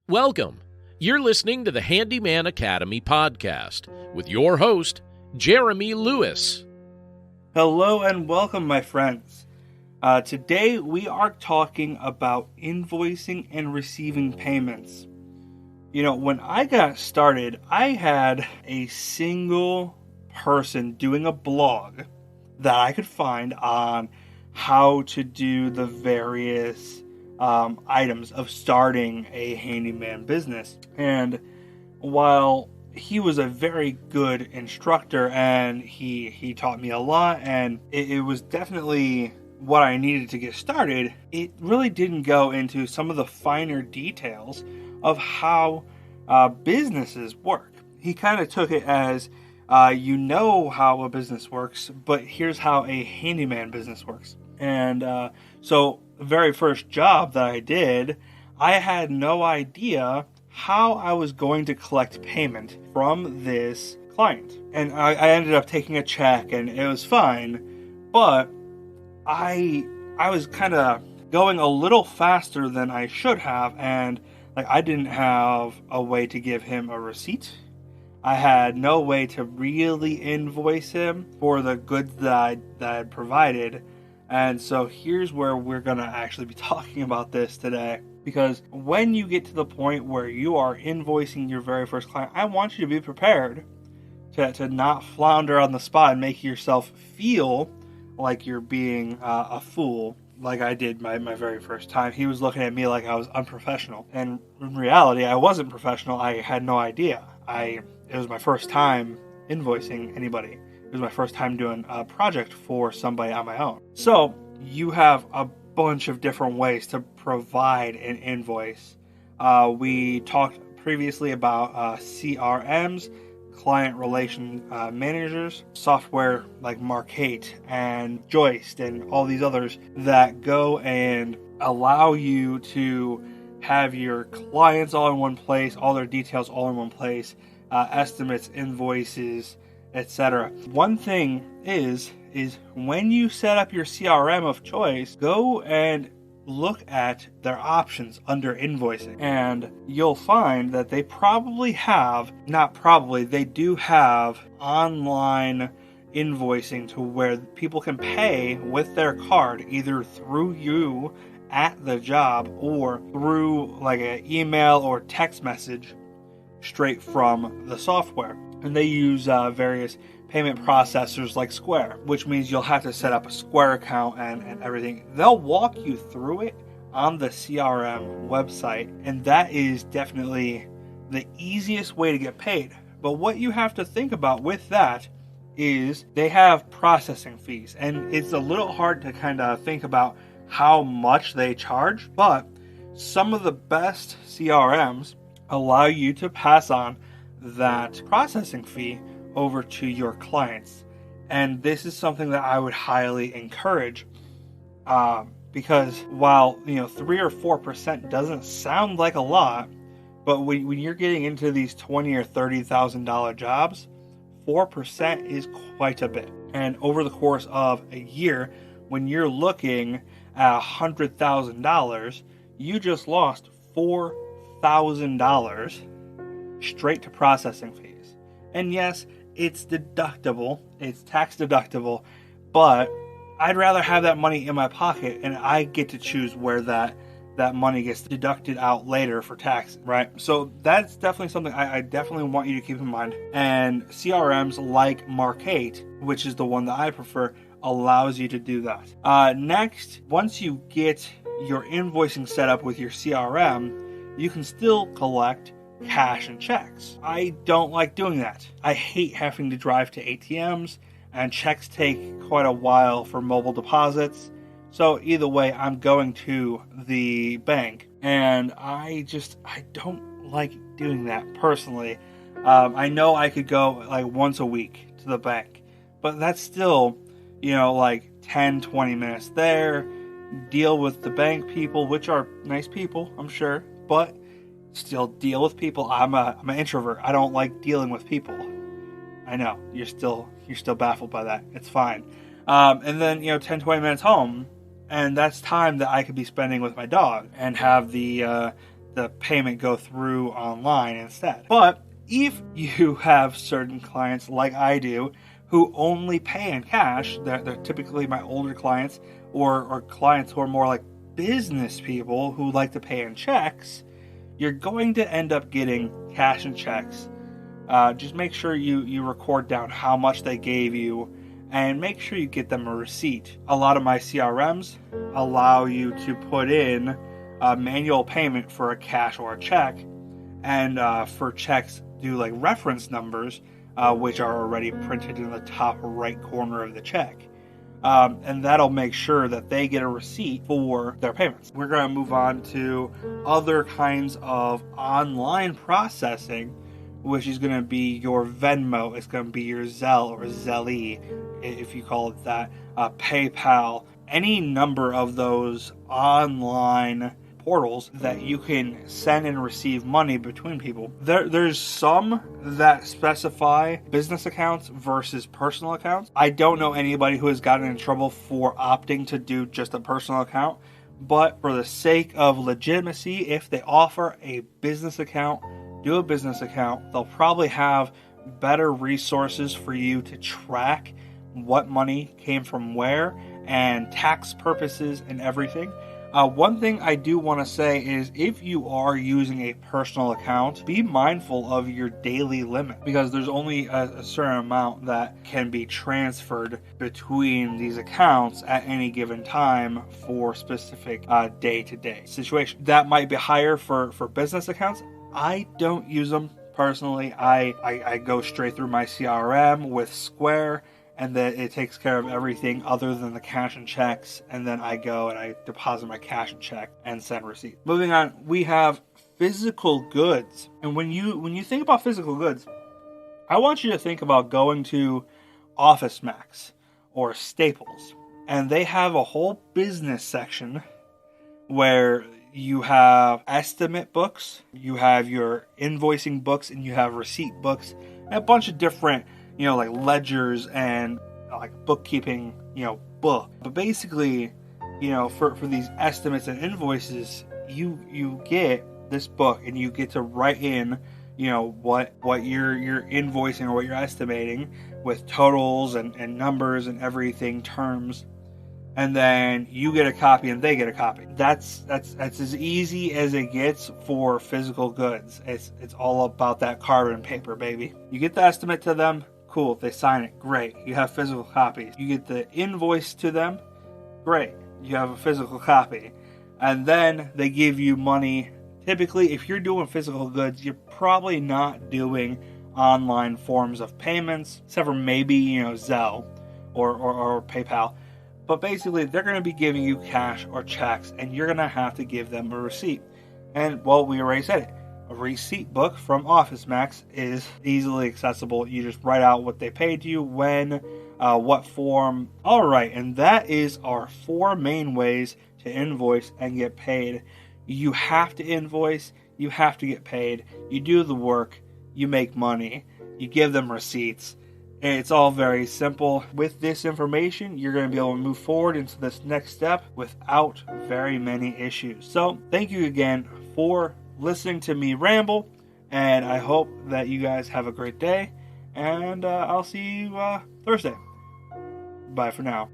Welcome. You're listening to the Handyman Academy podcast with your host, Jeremy Lewis. Hello and welcome, my friends. Today we are talking about invoicing and receiving payments. You know, when I got started, I had a single person doing a blog that I could find on how to do the various items of starting a handyman business. And while he was a very good instructor and he taught me a lot, and it was definitely what I needed to get started, it really didn't go into some of the finer details of how businesses work. He kind of took it as, you know how a business works, but here's how a handyman business works. And so the very first job that I did, I had no idea how I was going to collect payment from this client. And I ended up taking a check and it was fine, but I was kind of going a little faster than I should have, and I didn't have a way to give him a receipt. I had no way to really invoice him for the goods that I had provided. And so here's where we're going to actually be talking about this today. Because when you get to the point where you are invoicing your very first client, I want you to be prepared to not flounder on the spot and make yourself feel like you're being a fool, like I did my very first time. He was looking at me like I was unprofessional. And in reality, I wasn't professional. I had no idea. It was my first time invoicing anybody. It was my first time doing a project for somebody on my own. So you have a bunch of different ways to provide an invoice. We talked previously about CRMs, client relation managers, software like Mark8 and Joist and all these others that go and allow you to have your clients all in one place, all their details all in one place, estimates, invoices, etc. One thing is when you set up your CRM of choice, go and look at their options under invoicing, and you'll find that they do have online invoicing to where people can pay with their card either through you at the job or through like an email or text message straight from the software. And they use various payment processors like Square, which means you'll have to set up a Square account and everything. They'll walk you through it on the CRM website, and that is definitely the easiest way to get paid. But what you have to think about with that is they have processing fees, and it's a little hard to kind of think about how much they charge, but some of the best CRMs allow you to pass on that processing fee over to your clients. And this is something that I would highly encourage, because while 3 or 4% doesn't sound like a lot, but when you're getting into these $20,000 or $30,000 jobs, 4% is quite a bit. And over the course of a year, when you're looking at $100,000, you just lost $4,000 straight to processing fees. And yes, it's deductible, it's tax deductible, but I'd rather have that money in my pocket and I get to choose where that money gets deducted out later for tax, right? So that's definitely something I definitely want you to keep in mind. And CRMs like Mark8, which is the one that I prefer, allows you to do that. Next, once you get your invoicing set up with your CRM, you can still collect cash and checks. I don't like doing that. I hate having to drive to ATMs, and checks take quite a while for mobile deposits. So either way, I'm going to the bank, and I don't like doing that personally. I know I could go like once a week to the bank, but that's still, 10-20 minutes there, deal with the bank people, which are nice people, I'm sure, but still deal with people. I'm an introvert. I don't like dealing with people. I know you're still baffled by that. It's fine. And then 10-20 minutes home, and that's time that I could be spending with my dog and have the the payment go through online instead. But if you have certain clients like I do who only pay in cash, they're typically my older clients or clients who are more like business people who like to pay in checks, you're going to end up getting cash and checks. Just make sure you record down how much they gave you and make sure you get them a receipt. A lot of my CRMs allow you to put in a manual payment for a cash or a check, and for checks do like reference numbers, which are already printed in the top right corner of the check. And that'll make sure that they get a receipt for their payments. We're going to move on to other kinds of online processing, which is going to be your Venmo. It's going to be your Zelle or Zelly, if you call it that, PayPal, any number of those online portals that you can send and receive money between people. There's some that specify business accounts versus personal accounts. I don't know anybody who has gotten in trouble for opting to do just a personal account, but for the sake of legitimacy, if they offer a business account, do a business account. They'll probably have better resources for you to track what money came from where and tax purposes and everything. One thing I do want to say is if you are using a personal account, be mindful of your daily limit, because there's only a certain amount that can be transferred between these accounts at any given time for specific day-to-day situation. That might be higher for business accounts. I don't use them personally. I go straight through my CRM with Square, and then it takes care of everything other than the cash and checks, and then I go and I deposit my cash and check and send receipt. Moving on, we have physical goods. And when you think about physical goods, I want you to think about going to Office Max or Staples, and they have a whole business section where you have estimate books, you have your invoicing books, and you have receipt books, and a bunch of different, like ledgers and like bookkeeping, book. But basically, for these estimates and invoices, you get this book and you get to write in, what you're invoicing or what you're estimating with totals and numbers and everything, terms. And then you get a copy and they get a copy. That's as easy as it gets for physical goods. It's all about that carbon paper, baby. You get the estimate to them, cool. If they sign it, great. You have physical copies. You get the invoice to them, great. You have a physical copy. And then they give you money. Typically, if you're doing physical goods, you're probably not doing online forms of payments, except for maybe, Zelle or PayPal. But basically, they're going to be giving you cash or checks, and you're going to have to give them a receipt. And, well, we already said it. A receipt book from Office Max is easily accessible. You just write out what they paid you, when, what form. All right, and that is our 4 main ways to invoice and get paid. You have to invoice. You have to get paid. You do the work. You make money. You give them receipts. It's all very simple. With this information, you're going to be able to move forward into this next step without very many issues. So, thank you again for listening to me ramble, and I hope that you guys have a great day, and I'll see you Thursday. Bye for now.